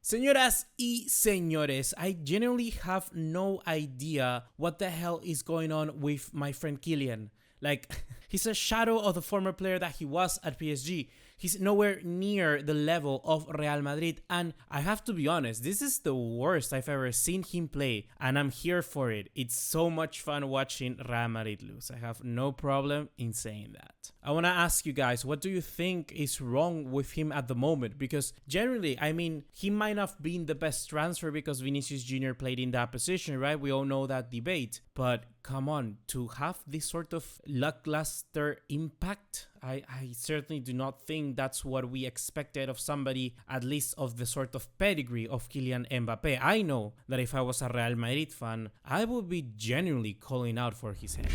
Señoras y señores, I genuinely have no idea what the hell is going on with my friend Kylian. Like, he's a shadow of the former player that he was at PSG. He's nowhere near the level of Real Madrid, and I have to be honest, this is the worst I've ever seen him play, and I'm here for it. It's so much fun watching Real Madrid lose. I have no problem in saying that. I want to ask you guys, what do you think is wrong with him at the moment? Because generally, I mean, he might not have been the best transfer because Vinicius Jr. played in that position, right? We all know that debate, but come on, to have this sort of lackluster impact, I certainly do not think that's what we expected of somebody, at least of the sort of pedigree of Kylian Mbappe. I know that if I was a Real Madrid fan, I would be genuinely calling out for his head.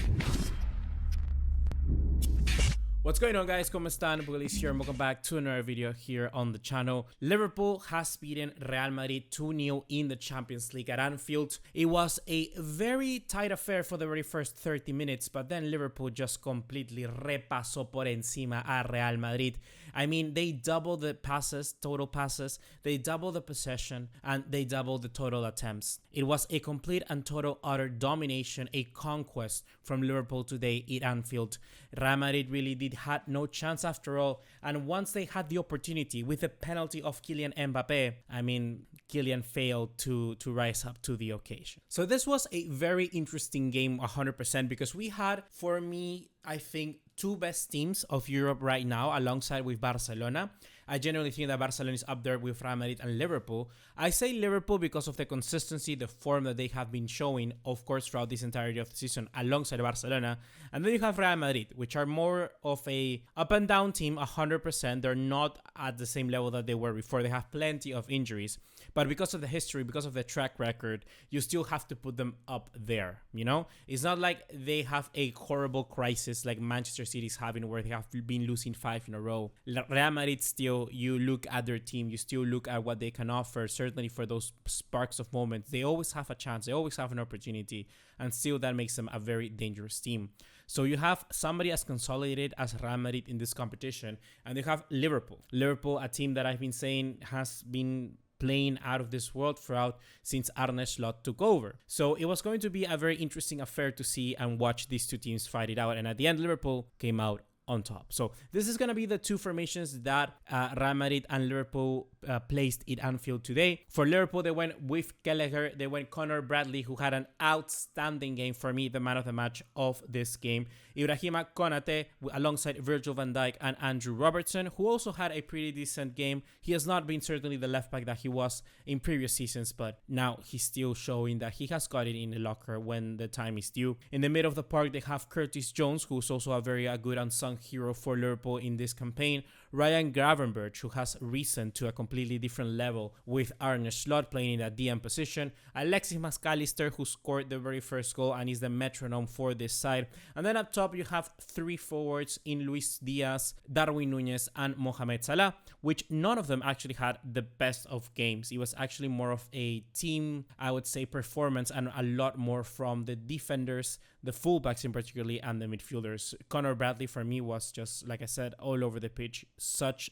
What's going on, guys? ¿Cómo están? BugaLuis here and welcome back to another video here on the channel. Liverpool has beaten Real Madrid 2-0 in the Champions League at Anfield. It was a very tight affair for the very first 30 minutes, but then Liverpool just completely repasó por encima a Real Madrid. I mean, they doubled the passes, total passes, they doubled the possession, and they doubled the total attempts. It was a complete and total utter domination, a conquest from Liverpool today at Anfield. Real Madrid really had no chance after all, and once they had the opportunity with the penalty of Kylian Mbappe, I mean, Kylian failed to rise up to the occasion. So this was a very interesting game 100% because we had, for me, I think, two best teams of Europe right now alongside with Barcelona. I generally think that Barcelona is up there with Real Madrid and Liverpool. I say Liverpool because of the consistency, the form that they have been showing, of course, throughout this entirety of the season alongside Barcelona. And then you have Real Madrid, which are more of a up and down team 100%. They're not at the same level that they were before. They have plenty of injuries. But because of the history, because of the track record, you still have to put them up there, you know? It's not like they have a horrible crisis like Manchester City is having where they have been losing 5 in a row. Real Madrid still, you look at their team, you still look at what they can offer, certainly for those sparks of moments. They always have a chance, they always have an opportunity, and still that makes them a very dangerous team. So you have somebody as consolidated as Real Madrid in this competition, and you have Liverpool. Liverpool, a team that I've been saying has been playing out of this world throughout since Arne Slot took over. So it was going to be a very interesting affair to see and watch these two teams fight it out. And at the end, Liverpool came out on top. So this is going to be the two formations that Real Madrid and Liverpool placed at Anfield today. For Liverpool, they went with Gallagher, they went Connor Bradley, who had an outstanding game, for me, the man of the match of this game. Ibrahima Konate alongside Virgil van Dijk and Andrew Robertson, who also had a pretty decent game. He has not been certainly the left back that he was in previous seasons, but now he's still showing that he has got it in the locker when the time is due. In the middle of the park, they have Curtis Jones, who's also a very good unsung hero for Liverpool in this campaign. Ryan Gravenberch, who has risen to a completely different level with Arne Slot playing in that DM position. Alexis McAllister, who scored the very first goal and is the metronome for this side. And then up top, you have three forwards in Luis Diaz, Darwin Núñez, and Mohamed Salah, which none of them actually had the best of games. It was actually more of a team, I would say, performance, and a lot more from the defenders, the fullbacks in particularly, and the midfielders. Connor Bradley, for me, was just, like I said, all over the pitch. Such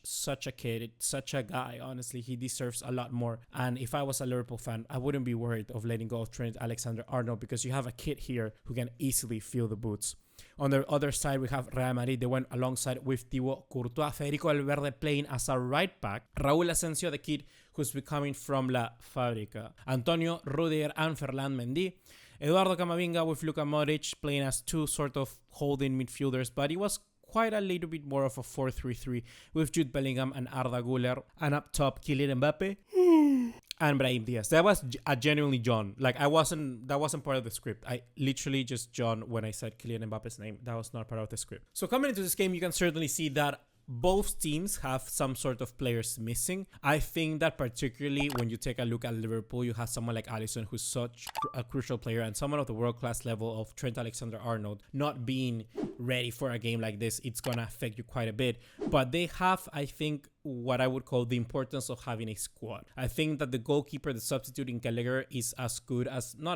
a kid, such a guy. Honestly, he deserves a lot more. And if I was a Liverpool fan, I wouldn't be worried of letting go of Trent Alexander-Arnold because you have a kid here who can easily fill the boots. On the other side, we have Real Madrid. They went alongside with Thibaut Courtois, Federico Valverde playing as a right back, Raúl Asensio, the kid who's becoming from La Fábrica, Antonio Rudiger and Ferland Mendy, Eduardo Camavinga with Luka Modric playing as two sort of holding midfielders, but it was quite a little bit more of a 4-3-3 with Jude Bellingham and Arda Güler, and up top Kylian Mbappe and Brahim Diaz. That was a genuinely John. Like, that wasn't part of the script. I literally just John when I said Kylian Mbappe's name. That was not part of the script. So coming into this game, you can certainly see that both teams have some sort of players missing. I think that particularly when you take a look at Liverpool, you have someone like Alisson, who's such a crucial player, and someone of the world-class level of Trent Alexander-Arnold not being ready for a game like this. It's gonna affect you quite a bit. But they have, I think, what I would call the importance of having a squad. I think that the goalkeeper, the substitute in Gallagher, is not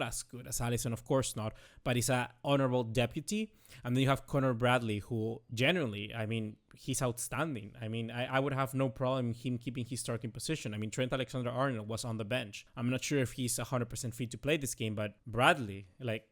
as good as Alisson, of course not, but is an honorable deputy. And then you have Conor Bradley, who generally, I mean, he's outstanding. I mean, I would have no problem him keeping his starting position. I mean, Trent Alexander-Arnold was on the bench. I'm not sure if he's 100% fit to play this game, but Bradley, like,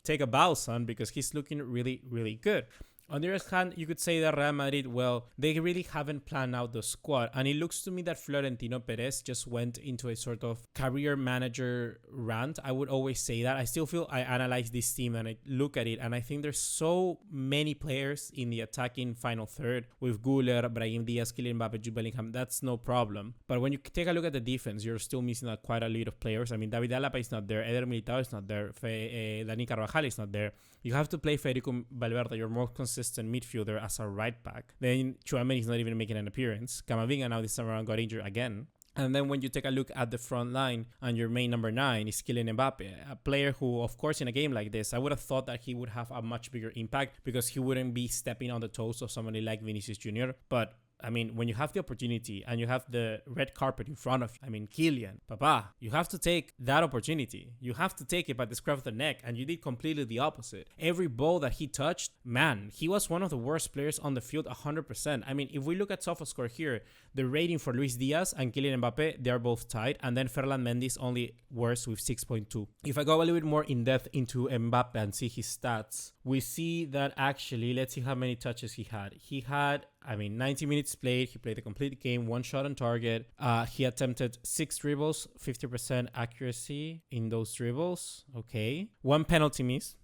take a bow, son, because he's looking really, really good. On the other hand, you could say that Real Madrid, well, they really haven't planned out the squad. And it looks to me that Florentino Perez just went into a sort of career manager rant. I would always say that. I still feel I analyze this team and I look at it and I think there's so many players in the attacking final third with Güler, Brahim Diaz, Kylian Mbappe, Jude Bellingham. That's no problem. But when you take a look at the defense, you're still missing quite a lot of players. I mean, David Alaba is not there. Eder Militao is not there. Dani Carvajal is not there. You have to play Federico Valverde, your more consistent midfielder, as a right back. Then Tchouaméni is not even making an appearance. Camavinga now this time around got injured again. And then when you take a look at the front line and your main number 9 is Kylian Mbappe, a player who, of course, in a game like this, I would have thought that he would have a much bigger impact because he wouldn't be stepping on the toes of somebody like Vinicius Jr. But I mean, when you have the opportunity and you have the red carpet in front of you, I mean, Kylian, Papa, you have to take that opportunity. You have to take it by the scruff of the neck, and you did completely the opposite. Every ball that he touched, man, he was one of the worst players on the field, 100%. I mean, if we look at SofaScore here, the rating for Luis Diaz and Kylian Mbappe, they are both tied, and then Ferland Mendy's only worse with 6.2. If I go a little bit more in depth into Mbappe and see his stats, we see that actually, let's see how many touches he had. He had, 90 minutes played. He played the complete game, 1 shot on target. He attempted 6 dribbles, 50% accuracy in those dribbles. Okay. 1 penalty miss,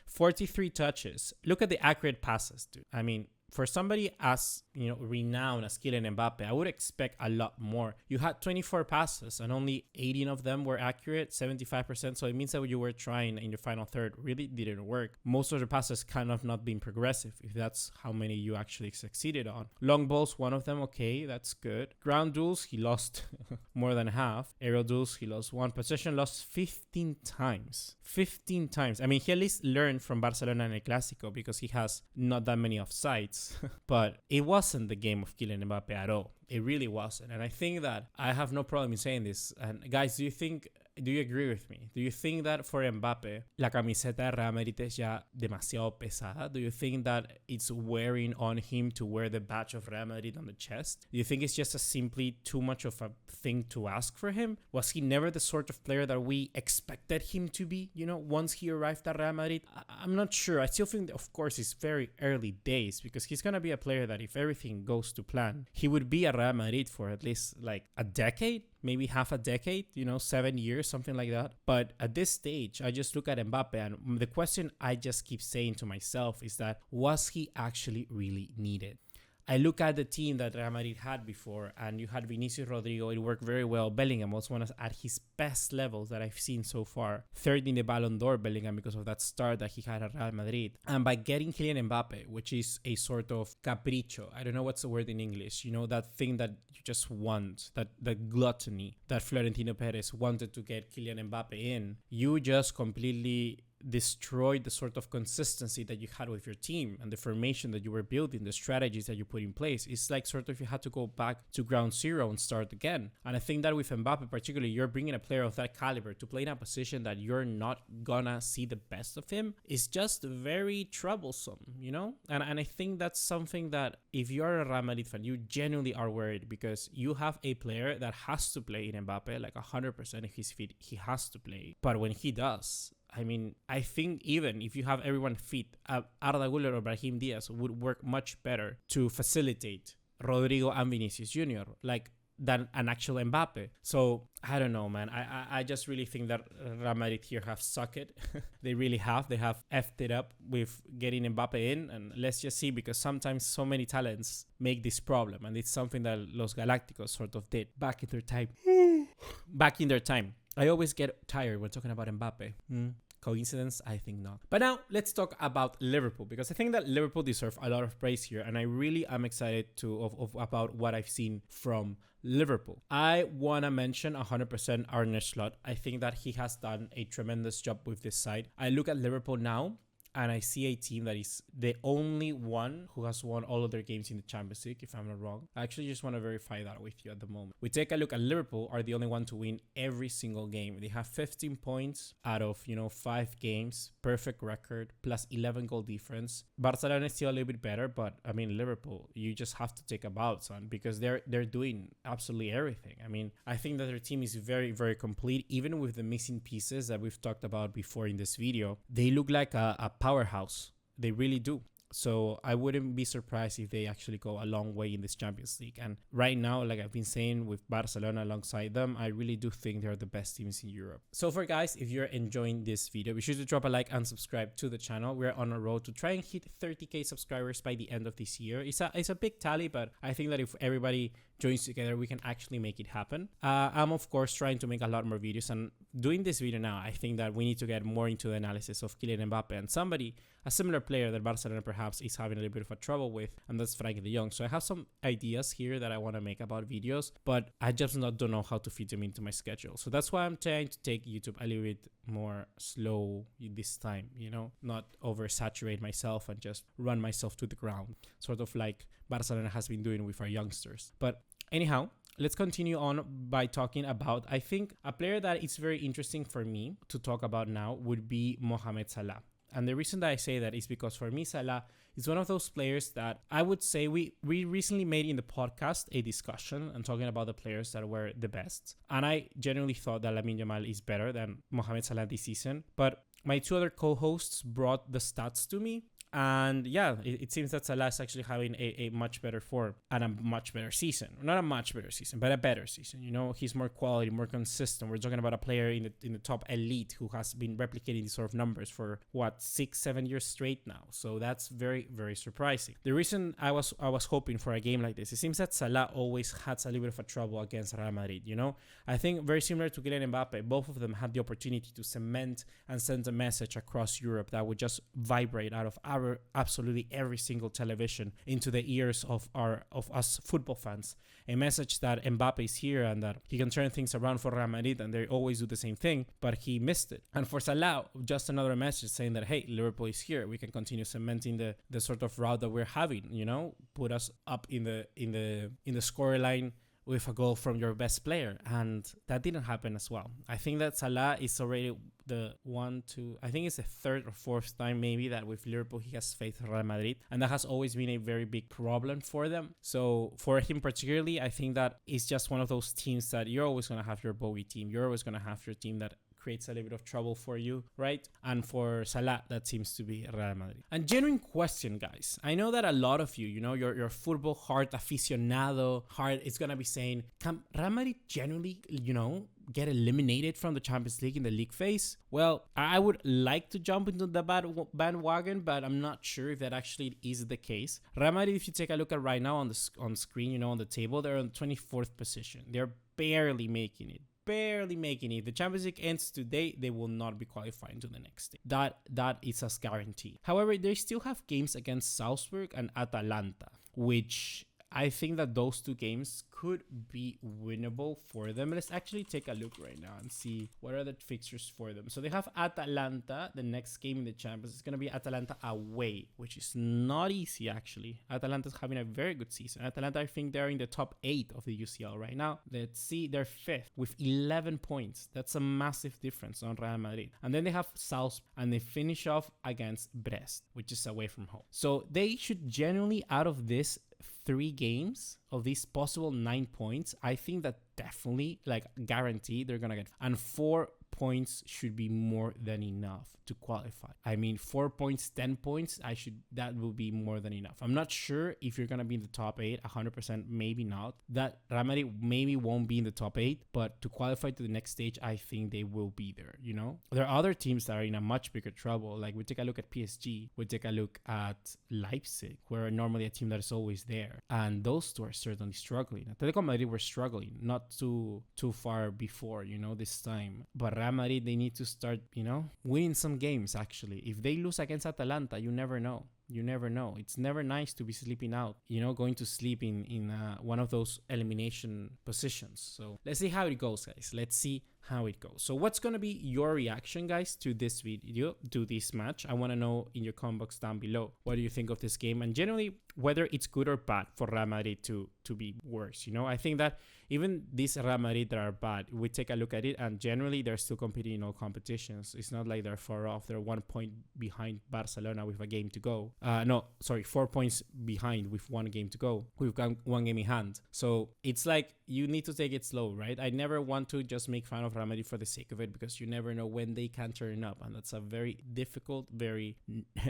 43 touches. Look at the accurate passes, dude. I mean, for somebody as, renowned as Kylian Mbappe, I would expect a lot more. You had 24 passes and only 18 of them were accurate, 75%. So it means that what you were trying in your final third really didn't work. Most of the passes kind of not being progressive, if that's how many you actually succeeded on. Long balls, 1 of them, okay, that's good. Ground duels, he lost more than half. Aerial duels, he lost 1. Possession lost 15 times. 15 times. I mean, he at least learned from Barcelona and El Clásico because he has not that many offsides. But it wasn't the game of Kylian Mbappe at all. It really wasn't. And I think that I have no problem in saying this. And guys, do you agree with me? Do you think that for Mbappe, la camiseta de Real Madrid es ya demasiado pesada? Do you think that it's wearing on him to wear the badge of Real Madrid on the chest? Do you think it's just simply too much of a thing to ask for him? Was he never the sort of player that we expected him to be, once he arrived at Real Madrid? I'm not sure. I still think, of course, it's very early days because he's going to be a player that if everything goes to plan, he would be at Real Madrid for at least like a decade. Maybe half a decade, 7 years, something like that. But at this stage, I just look at Mbappe and the question I just keep saying to myself is that, was he actually really needed? I look at the team that Real Madrid had before, and you had Vinicius Rodrigo, it worked very well. Bellingham was one at his best levels that I've seen so far. 3rd in the Ballon d'Or, Bellingham, because of that start that he had at Real Madrid. And by getting Kylian Mbappe, which is a sort of capricho, I don't know what's the word in English, that thing that you just want, that gluttony that Florentino Perez wanted to get Kylian Mbappe in, you just completely destroyed the sort of consistency that you had with your team and the formation that you were building, the strategies that you put in place. It's like sort of you had to go back to ground zero and start again. And I think that with Mbappe particularly, you're bringing a player of that caliber to play in a position that you're not gonna see the best of him. It's just very troublesome, And I think that's something that if you're a Real Madrid fan, you genuinely are worried because you have a player that has to play in Mbappe, like 100% if he's fit, he has to play. But when he does, I think even if you have everyone fit, Arda Güler or Brahim Diaz would work much better to facilitate Rodrigo and Vinicius Jr. than an actual Mbappe. So I don't know, man. I just really think that Real Madrid here have sucked it. They really have. They have effed it up with getting Mbappe in. And let's just see, because sometimes so many talents make this problem. And it's something that Los Galácticos sort of did back in their time. I always get tired when talking about Mbappe. Coincidence? I think not. But now let's talk about Liverpool, because I think that Liverpool deserve a lot of praise here, and I really am excited about what I've seen from Liverpool. I want to mention 100% Arne Slot. I think that he has done a tremendous job with this side. I look at Liverpool now, and I see a team that is the only one who has won all of their games in the Champions League, if I'm not wrong. I actually just want to verify that with you at the moment. We take a look at Liverpool, are the only one to win every single game. They have 15 points out of, 5 games, perfect record, plus 11 goal difference. Barcelona is still a little bit better, but I mean, Liverpool, you just have to take a bow, son, because they're doing absolutely everything. I mean, I think that their team is very, very complete, even with the missing pieces that we've talked about before in this video. They look like a powerhouse. They really do. So I wouldn't be surprised if they actually go a long way in this Champions League. And right now, like I've been saying, with Barcelona alongside them, I really do think they're the best teams in Europe. So for guys, if you're enjoying this video, be sure to drop a like and subscribe to the channel. We're on a road to try and hit 30k subscribers by the end of this year. It's a big tally, but I think that if everybody joins together, we can actually make it happen. I'm of course trying to make a lot more videos, and doing this video now, I think that we need to get more into the analysis of Kylian Mbappe and a similar player that Barcelona perhaps is having a little bit of a trouble with, and that's Frankie de Jong. So I have some ideas here that I want to make about videos, but I just don't know how to fit them into my schedule. So that's why I'm trying to take YouTube a little bit more slow this time, not oversaturate myself and just run myself to the ground, sort of like Barcelona has been doing with our youngsters. But anyhow, let's continue on by talking about, I think, a player that is very interesting for me to talk about now would be Mohamed Salah. And the reason that I say that is because for me, Salah is one of those players that I would say we recently made in the podcast a discussion and talking about the players that were the best. And I genuinely thought that Lamine Yamal is better than Mohamed Salah this season. But my two other co-hosts brought the stats to me. And yeah, it seems that Salah is actually having a much better form and a much better season. Not a much better season, but a better season. He's more quality, more consistent. We're talking about a player in the top elite who has been replicating these sort of numbers for 6-7 years straight now. So that's very, very surprising. The reason I was hoping for a game like this, it seems that Salah always has a little bit of a trouble against Real Madrid. I think very similar to Kylian Mbappe, both of them had the opportunity to cement and send a message across Europe that would just vibrate out of absolutely every single television into the ears of us football fans. A message that Mbappe is here and that he can turn things around for Real Madrid, and they always do the same thing, but he missed it. And for Salah, just another message saying that, hey, Liverpool is here. We can continue cementing the sort of route that we're having. Put us up in the scoreline with a goal from your best player, and that didn't happen as well. I think that Salah is already I think it's the third or fourth time maybe that with Liverpool he has faced Real Madrid, and that has always been a very big problem for them. So for him particularly, I think that it's just one of those teams that you're always going to have your bogey team. You're always going to have your team that creates a little bit of trouble for you, right? And for Salah, that seems to be Real Madrid. And genuine question, guys. I know that a lot of you, your football heart aficionado heart is going to be saying, can Real Madrid genuinely, get eliminated from the Champions League in the league phase? Well, I would like to jump into the bandwagon, but I'm not sure if that actually is the case. Real Madrid, if you take a look at right now on screen, on the table, they're on 24th position. They're barely making it. If the Champions League ends today, they will not be qualifying to the next stage. That is a guarantee. However, they still have games against Salzburg and Atalanta, which I think that those two games could be winnable for them. Let's actually take a look right now and see what are the fixtures for them. So they have Atalanta. The next game in the Champions is going to be Atalanta away, which is not easy actually. Atalanta is having a very good season. Atalanta, I think they're in the top 8 of the UCL right now. Let's see, they're 5th with 11 points. That's a massive difference on Real Madrid. And then they have Salzburg, and they finish off against Brest, which is away from home. So they should genuinely, out of this 3 games, of these possible 9 points, I think that definitely, guaranteed, they're gonna get. And 4 points should be more than enough to qualify. I mean, 4 points, 10 points, that will be more than enough. I'm not sure if you're gonna be in the top 8, 100%, maybe not. That Real Madrid maybe won't be in the top 8, but to qualify to the next stage, I think they will be there, There are other teams that are in a much bigger trouble. Like, we take a look at PSG, we take a look at Leipzig, who are normally a team that is always there. And those two are certainly struggling. Atletico Madrid were struggling, not too far before, this time. But Real Madrid, they need to start, winning some games, actually. If they lose against Atalanta, you never know. It's never nice to be sleeping out, going to sleep in one of those elimination positions. So let's see how it goes, guys. Let's see how it goes. So what's going to be your reaction, guys, to this video, to this match? I want to know in your comment box down below, what do you think of this game, and generally whether it's good or bad for Real Madrid to be worse. You know, I think that even these Real Madrid that are bad, we take a look at it, and generally they're still competing in all competitions. It's not like they're far off. They're 1 point behind Barcelona with a game to go. No, sorry, 4 points behind with 1 game to go. We've got 1 game in hand. So it's like you need to take it slow, right? I never want to just make fun of Real Madrid for the sake of it, because you never know when they can turn up, and that's a very difficult, very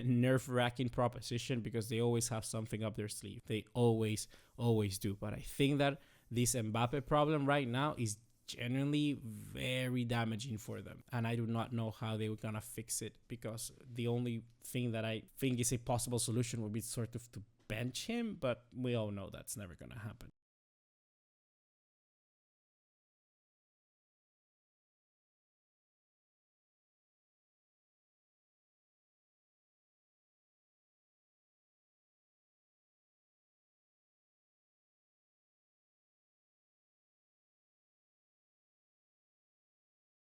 nerve-wracking proposition, because they always have something up their sleeve. They always do. But I think that this Mbappe problem right now is genuinely very damaging for them, and I do not know how they were gonna fix it, because the only thing that I think is a possible solution would be sort of to bench him, but we all know that's never gonna happen.